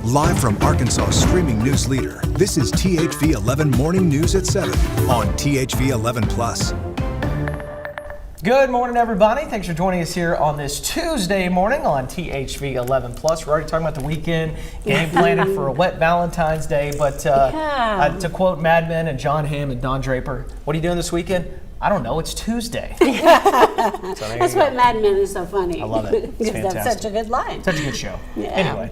Live from Arkansas' streaming news leader, this is THV 11 Morning News at 7 on THV 11 Plus. Good morning, everybody. Thanks for joining us here on this Tuesday morning on THV 11 Plus. We're already talking about the weekend, game planning for a wet Valentine's Day. But to quote Mad Men and John Hamm and Don Draper, what are you doing this weekend? I don't know. It's Tuesday. That's what Mad Men is so funny. I love it. It's fantastic. That's such a good line. Such a good show. Yeah. Anyway.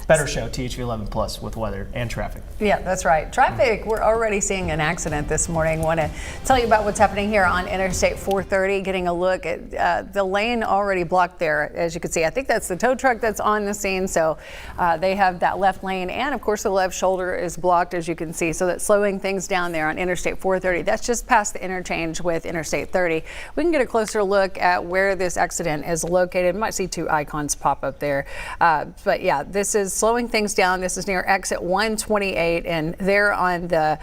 Better show, THV 11 Plus, with weather and traffic. Yeah, that's right. Traffic, we're already seeing an accident this morning. Want to tell you about what's happening here on Interstate 430, getting a look at the lane already blocked there, as you can see. I think that's the tow truck that's on the scene, so they have that left lane, and of course the left shoulder is blocked, as you can see, so that's slowing things down there on Interstate 430. That's just past the interchange with Interstate 30. We can get a closer look at where this accident is located. You might see two icons pop up there, but yeah, this is slowing things down. This is near exit 128, and there on the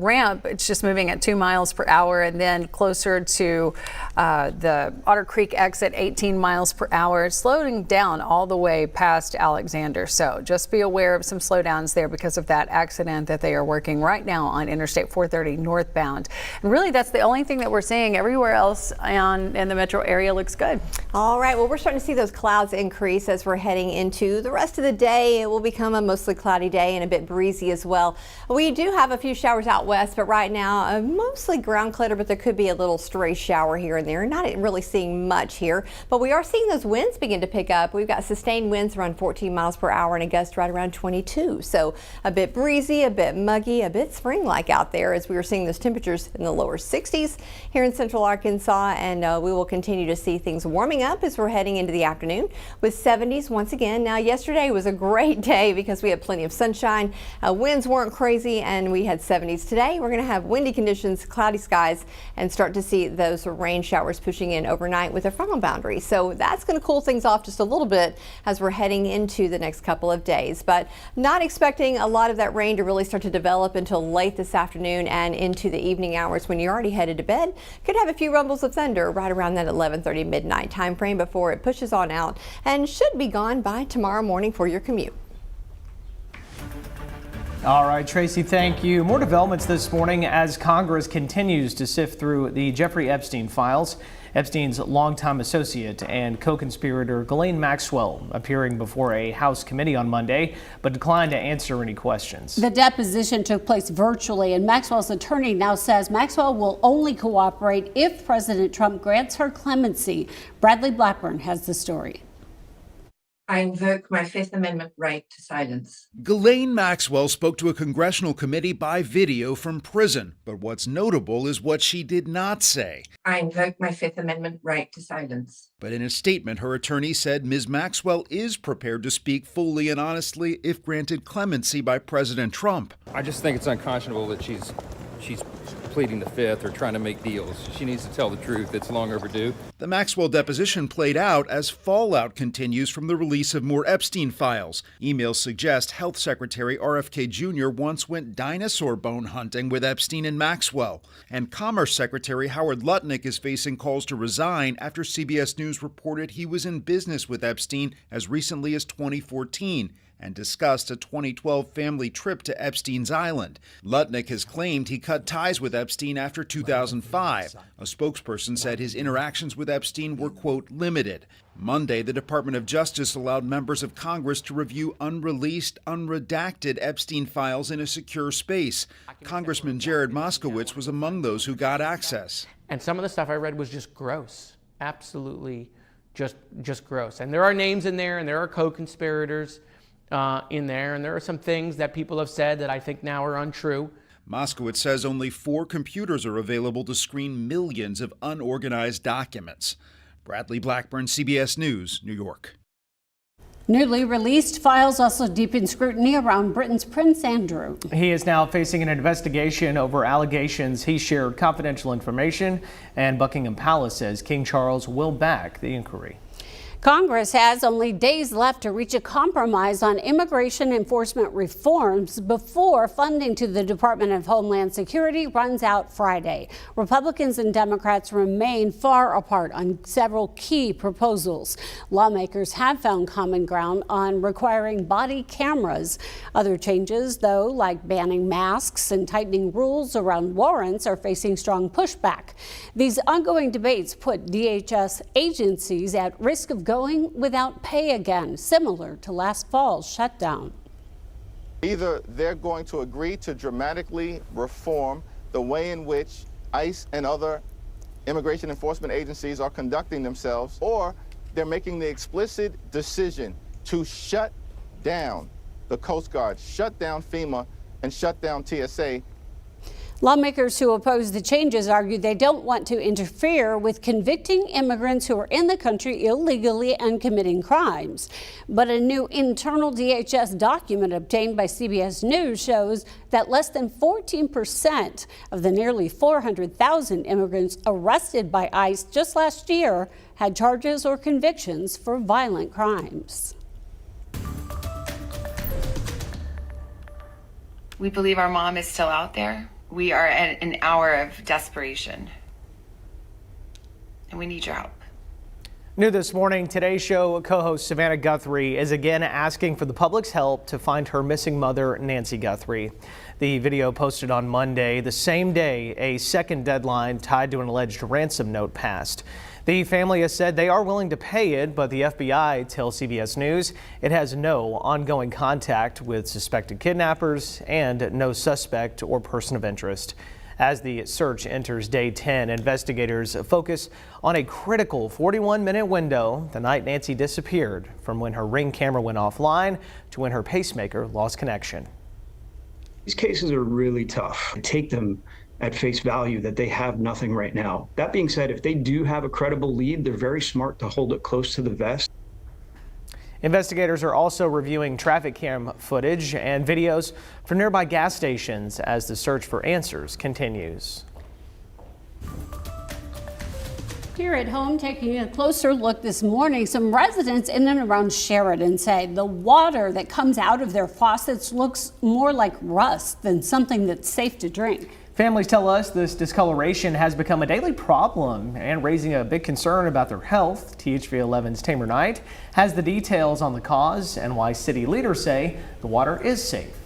ramp, it's just moving at 2 miles per hour, and then closer to the Otter Creek exit, 18 miles per hour, slowing down all the way past Alexander. So just be aware of some slowdowns there because of that accident that they are working right now on Interstate 430 northbound. And really, that's the only thing that we're seeing. Everywhere else in the metro area looks good. All right, well, we're starting to see those clouds increase as we're heading into the rest of the day. It will become a mostly cloudy day and a bit breezy as well. We do have a few showers out west, but right now mostly ground clutter, but there could be a little stray shower here and there. Not really seeing much here, but we are seeing those winds begin to pick up. We've got sustained winds around 14 miles per hour and a gust right around 22. So a bit breezy, a bit muggy, a bit spring-like out there as we are seeing those temperatures in the lower 60s here in central Arkansas, and we will continue to see things warming up as we're heading into the afternoon with 70s once again. Now, yesterday was a great day because we had plenty of sunshine. Winds weren't crazy, and we had 70s. Today we're going to have windy conditions, cloudy skies, and start to see those rain showers pushing in overnight with a frontal boundary. So that's going to cool things off just a little bit as we're heading into the next couple of days, but not expecting a lot of that rain to really start to develop until late this afternoon and into the evening hours when you're already headed to bed. Could have a few rumbles of thunder right around that 11:30 midnight time frame before it pushes on out, and should be gone by tomorrow morning for your commute. All right, Tracy, thank you. More developments this morning as Congress continues to sift through the Jeffrey Epstein files. Epstein's longtime associate and co-conspirator Ghislaine Maxwell appearing before a House committee on Monday, but declined to answer any questions. The deposition took place virtually, and Maxwell's attorney now says Maxwell will only cooperate if President Trump grants her clemency. Bradley Blackburn has the story. I invoke my Fifth Amendment right to silence. Ghislaine Maxwell spoke to a congressional committee by video from prison, but what's notable is what she did not say. I invoke my Fifth Amendment right to silence. But in a statement, her attorney said Ms. Maxwell is prepared to speak fully and honestly if granted clemency by President Trump. I just think it's unconscionable that she's pleading the fifth or trying to make deals. She needs to tell the truth. It's long overdue. The Maxwell deposition played out as fallout continues from the release of more Epstein files. Emails suggest Health Secretary RFK Jr. once went dinosaur bone hunting with Epstein and Maxwell. And Commerce Secretary Howard Lutnick is facing calls to resign after CBS News reported he was in business with Epstein as recently as 2014. And discussed a 2012 family trip to Epstein's Island. Lutnick has claimed he cut ties with Epstein after 2005. A spokesperson said his interactions with Epstein were, quote, limited. Monday, the Department of Justice allowed members of Congress to review unreleased, unredacted Epstein files in a secure space. Congressman Jared Moskowitz was among those who got access. And some of the stuff I read was just gross, absolutely just gross. And there are names in there, and there are co-conspirators in there, and there are some things that people have said that I think now are untrue. Moskowitz says only 4 computers are available to screen millions of unorganized documents. Bradley Blackburn, CBS News, New York. Newly released files also deepen scrutiny around Britain's Prince Andrew. He is now facing an investigation over allegations he shared confidential information, and Buckingham Palace says King Charles will back the inquiry. Congress has only days left to reach a compromise on immigration enforcement reforms before funding to the Department of Homeland Security runs out Friday. Republicans and Democrats remain far apart on several key proposals. Lawmakers have found common ground on requiring body cameras. Other changes, though, like banning masks and tightening rules around warrants, are facing strong pushback. These ongoing debates put DHS agencies at risk of going without pay again, similar to last fall's shutdown. Either they're going to agree to dramatically reform the way in which ICE and other immigration enforcement agencies are conducting themselves, or they're making the explicit decision to shut down the Coast Guard, shut down FEMA, and shut down TSA. Lawmakers who oppose the changes argue they don't want to interfere with convicting immigrants who are in the country illegally and committing crimes. But a new internal DHS document obtained by CBS News shows that less than 14% of the nearly 400,000 immigrants arrested by ICE just last year had charges or convictions for violent crimes. We believe our mom is still out there. We are at an hour of desperation, and we need your help. New this morning, Today's Show co-host Savannah Guthrie is again asking for the public's help to find her missing mother, Nancy Guthrie. The video posted on Monday, the same day a second deadline tied to an alleged ransom note passed. The family has said they are willing to pay it, but the FBI tells CBS News it has no ongoing contact with suspected kidnappers and no suspect or person of interest. As the search enters day 10, investigators focus on a critical 41-minute window the night Nancy disappeared, from when her Ring camera went offline to when her pacemaker lost connection. These cases are really tough. Take them at face value that they have nothing right now. That being said, if they do have a credible lead, they're very smart to hold it close to the vest. Investigators are also reviewing traffic cam footage and videos from nearby gas stations as the search for answers continues. Here at home, taking a closer look this morning, some residents in and around Sheridan say the water that comes out of their faucets looks more like rust than something that's safe to drink. Families tell us this discoloration has become a daily problem and raising a big concern about their health. THV 11's Tamer Knight has the details on the cause and why city leaders say the water is safe.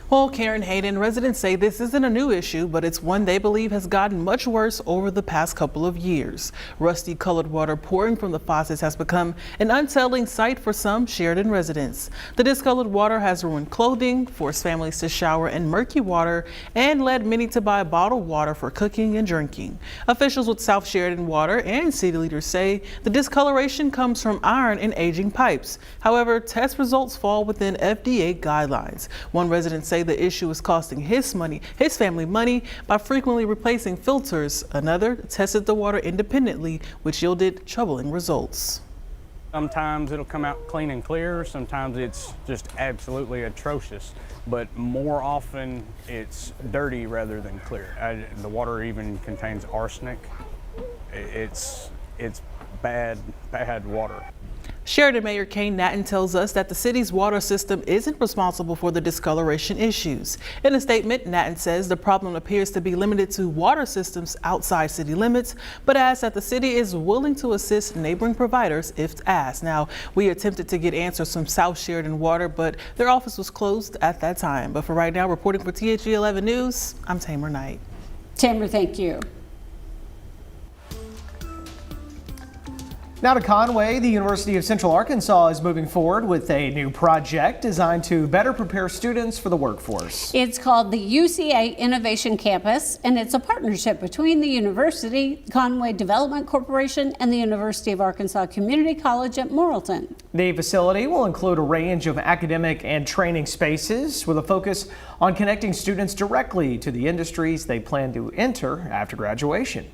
Well, Karen, Hayden, residents say this isn't a new issue, but it's one they believe has gotten much worse over the past couple of years. Rusty colored water pouring from the faucets has become an unsettling sight for some Sheridan residents. The discolored water has ruined clothing, forced families to shower in murky water, and led many to buy bottled water for cooking and drinking. Officials with South Sheridan Water and city leaders say the discoloration comes from iron in aging pipes. However, test results fall within FDA guidelines. One resident says the issue is costing his family money by frequently replacing filters. Another tested the water independently, which yielded troubling results. Sometimes it'll come out clean and clear, sometimes it's just absolutely atrocious, but more often it's dirty rather than clear. The water even contains arsenic. It's bad water. Sheridan Mayor Kane Natton tells us that the city's water system isn't responsible for the discoloration issues. In a statement, Natton says the problem appears to be limited to water systems outside city limits, but adds that the city is willing to assist neighboring providers if asked. Now, we attempted to get answers from South Sheridan Water, but their office was closed at that time. But for right now, reporting for THV 11 News, I'm Tamer Knight. Tamer, thank you. Now to Conway, the University of Central Arkansas is moving forward with a new project designed to better prepare students for the workforce. It's called the UCA Innovation Campus, and it's a partnership between the university, Conway Development Corporation, and the University of Arkansas Community College at Morrilton. The facility will include a range of academic and training spaces with a focus on connecting students directly to the industries they plan to enter after graduation.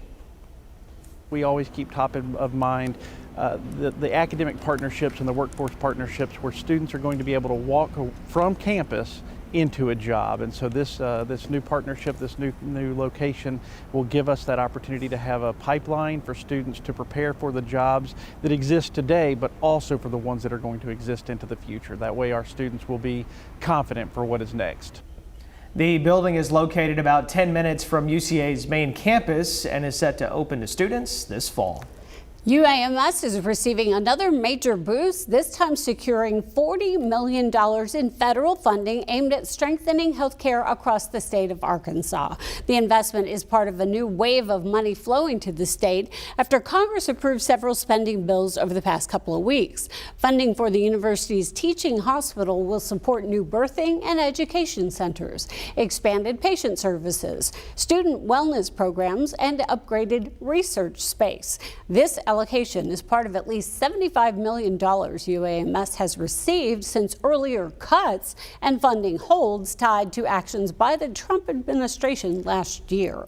We always keep top of mind the academic partnerships and the workforce partnerships where students are going to be able to walk from campus into a job. And so this new partnership, this new location will give us that opportunity to have a pipeline for students to prepare for the jobs that exist today, but also for the ones that are going to exist into the future. That way our students will be confident for what is next. The building is located about 10 minutes from UCA's main campus and is set to open to students this fall. UAMS is receiving another major boost, this time securing $40 million in federal funding aimed at strengthening health care across the state of Arkansas. The investment is part of a new wave of money flowing to the state after Congress approved several spending bills over the past couple of weeks. Funding for the university's teaching hospital will support new birthing and education centers, expanded patient services, student wellness programs, and upgraded research space. This allocation is part of at least $75 million UAMS has received since earlier cuts and funding holds tied to actions by the Trump administration last year.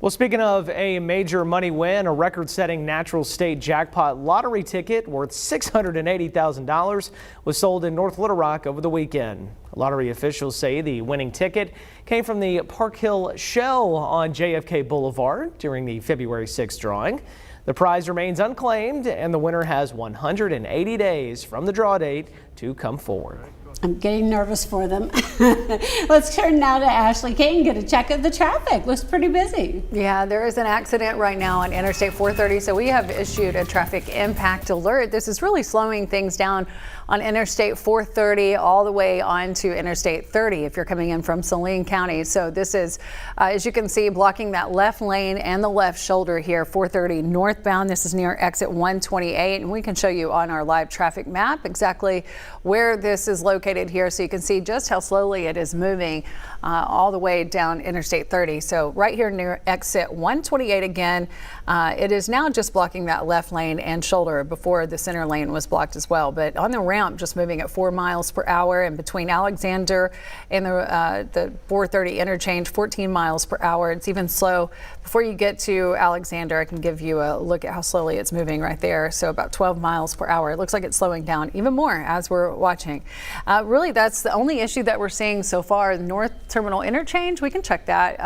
Well, speaking of a major money win, a record-setting natural state jackpot lottery ticket worth $680,000 was sold in North Little Rock over the weekend. Lottery officials say the winning ticket came from the Park Hill Shell on JFK Boulevard during the February 6th drawing. The prize remains unclaimed, and the winner has 180 days from the draw date to come forward. I'm getting nervous for them. Let's turn now to Ashley Kane, get a check of the traffic. Looks pretty busy. Yeah, there is an accident right now on Interstate 430, so we have issued a traffic impact alert. This is really slowing things down on Interstate 430 all the way onto Interstate 30 if you're coming in from Saline County. So this is, as you can see, blocking that left lane and the left shoulder here, 430 northbound. This is near exit 128, and we can show you on our live traffic map exactly where this is located here, so you can see just how slowly it is moving all the way down Interstate 30. So right here near exit 128 again, it is now just blocking that left lane and shoulder. Before the center lane was blocked as well, but on the ramp just moving at 4 miles per hour, and between Alexander and the 430 interchange 14 miles per hour. It's even slow before you get to Alexander. I can give you a look at how slowly it's moving right there. So about 12 miles per hour. It looks like it's slowing down even more as we're watching. Really, that's the only issue that we're seeing so far. North Terminal Interchange, we can check that.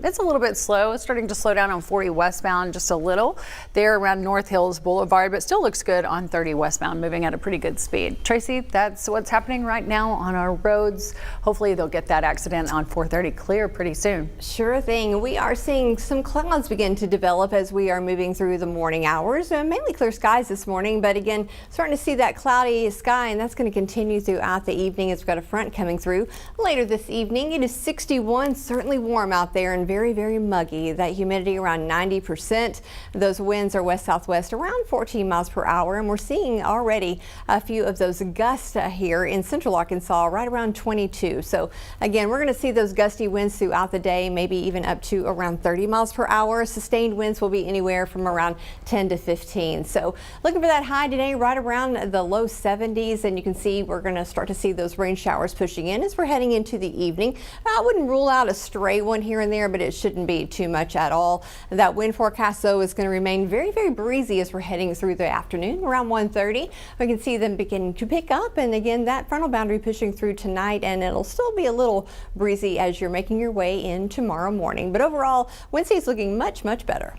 It's a little bit slow. It's starting to slow down on 40 westbound just a little there around North Hills Boulevard, but still looks good on 30 westbound, moving at a pretty good speed. Tracy, that's what's happening right now on our roads. Hopefully they'll get that accident on 430 clear pretty soon. Sure thing. We are seeing some clouds begin to develop as we are moving through the morning hours. Mainly clear skies this morning, but again, starting to see that cloudy sky, and that's going to continue throughout the evening as we've got a front coming through. Later this evening, it is 61, certainly warm out there and very, very muggy. That humidity around 90%. Those winds are west-southwest around 14 miles per hour, and we're seeing already a few of those gusts here in central Arkansas right around 22. So again, we're going to see those gusty winds throughout the day, maybe even up to around 30 miles per hour. Sustained winds will be anywhere from around 10 to 15. So looking for that high today right around the low 70s, and you can see we're going to start to see those rain showers pushing in as we're heading into the evening. I wouldn't rule out a stray one here and there, but it shouldn't be too much at all. That wind forecast though is going to remain very, very breezy as we're heading through the afternoon around 1:30. We can see them beginning to pick up, and again that frontal boundary pushing through tonight, and it'll still be a little breezy as you're making your way in tomorrow morning. But overall, Wednesday's looking much, much better.